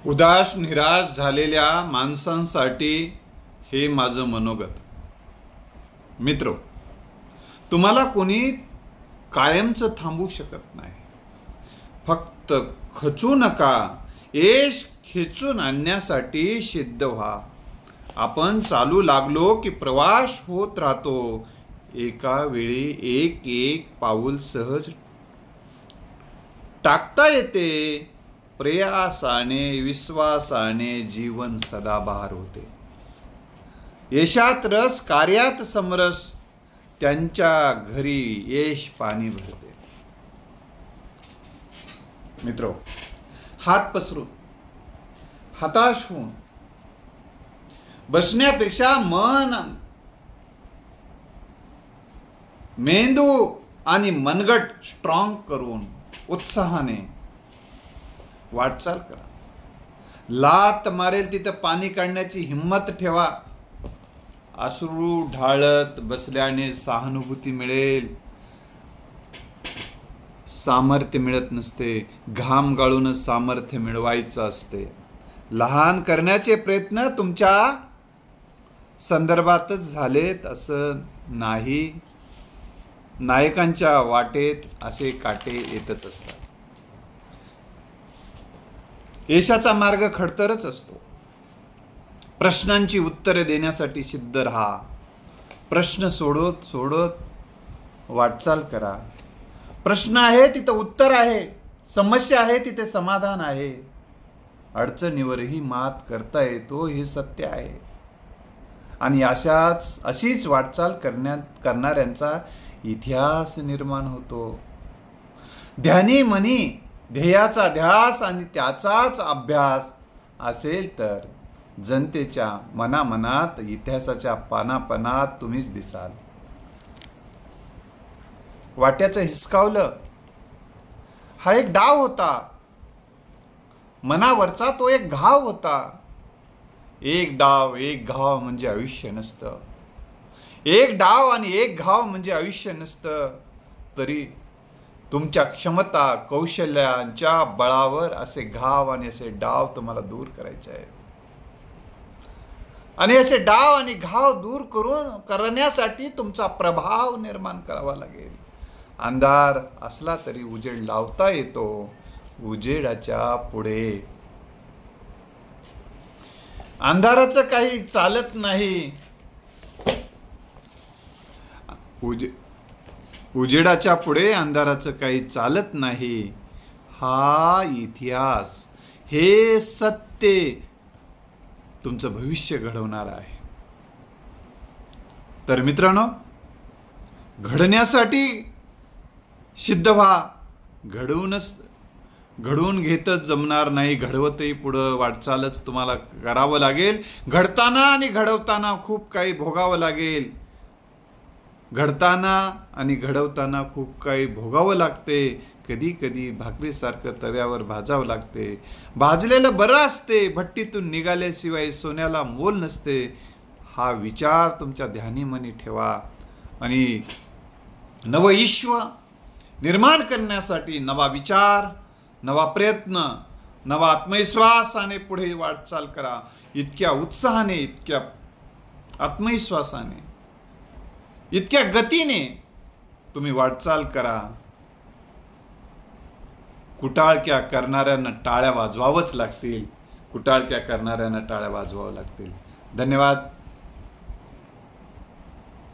उदास निराश झालेल्या माणसांसाठी हे माझं मनोगत. मित्र, तुम्हाला कोणी कायमचं थांबवू शकत नाही. फक्त खचू नका. यश खेचून आणण्यासाठी सिद्ध व्हा. आपण चालू लागलो की प्रवास होत राहतो. एका वेळी एक एक पाऊल सहज टाकता येते. प्रयासाने विश्वासाने जीवन सदाबहार होते. यशात रस कार्यात समरस, त्यांच्या घरी यश पाणी भरते. मित्रो, हात पसरून हताश होऊन बसण्यापेक्षा मन, मेंदू आणि मनगट स्ट्रॉंग करून उत्साहाने वाटचाल करा. लात मारेल तिथं पाणी काढण्याची हिम्मत ठेवा. अश्रू ढाळत बसल्याने सहानुभूती मिळेल, सामर्थ्य मिळत नसते. घाम गाळूनच सामर्थ्य मिळवायचं असते. लहान करण्याचे प्रयत्न तुमच्या संदर्भातच झालेत असं नाही. नायकांच्या वाटेत असे काटे येतच असतात. यशाचा मार्ग खडतरच असतो. प्रश्नांची उत्तरे देण्यासाठी सिद्ध राहा. प्रश्न सोडत सोडत वाटचाल करा. प्रश्न आहे तिथं उत्तर आहे. समस्या आहे तिथे समाधान आहे. अडचणीवरही मात करता येतो हे सत्य आहे. आणि अशीच वाटचाल करणाऱ्यांचा इतिहास निर्माण होतो. ध्यानी मनी ध्येयाचा ध्यास आणि त्याचाच अभ्यास असेल तर जनतेच्या मनामनात इतिहासाच्या पानापनात तुम्हीच दिसाल. वाट्याचं हिसकावलं हा एक डाव होता. मनावरचा तो एक घाव होता. एक डाव एक घाव म्हणजे आयुष्य नसतं. एक डाव आणि एक घाव म्हणजे आयुष्य नसतं. तरी तुमच्या क्षमता कौशल्यांच्या बळावर असे घाव आणि असे डाव तुम्हाला दूर करायचे आहे. आणि असे डाव आणि घाव दूर करण्यासाठी तुमचा प्रभाव निर्माण करावा लागेल. अंधार असला तरी उजेड लावता येतो. उजेडाच्या पुढे अंधाराचं काही चालत नाही. उजेडाच्या पुढे अंधाराचं काही चालत नाही. हा इतिहास, हे सत्य तुमचं भविष्य घडवणार आहे. तर मित्रांनो, घडण्यासाठी सिद्ध व्हा. घडवून घेतच जमणार नाही. घडवतही पुढं वाटचालच तुम्हाला करावं लागेल. घडताना आणि घडवताना खूप काही भोगावं लागेल. घडताना आणि घडवताना खूप काही भोगावं लागते. कधी कधी भाकरीसारखं तव्यावर भाजावं लागते. भाजलेलं बरं असते. भट्टीतून निघाल्याशिवाय सोन्याला मोल नसते. हा विचार तुमच्या ध्यानीमनी ठेवा. आणि नव विश्व निर्माण करण्यासाठी नवा विचार, नवा प्रयत्न, नवा आत्मविश्वासाने पुढे वाटचाल करा. इतक्या उत्साहाने, इतक्या आत्मविश्वासाने, इतक्या गतीने तुम्ही वाटचाल करा. कुटाळक्या करणाऱ्यांना टाळ्या वाजवावंच लागतील. कुटाळक्या करणाऱ्यांना टाळ्या वाजवावं लागतील. धन्यवाद.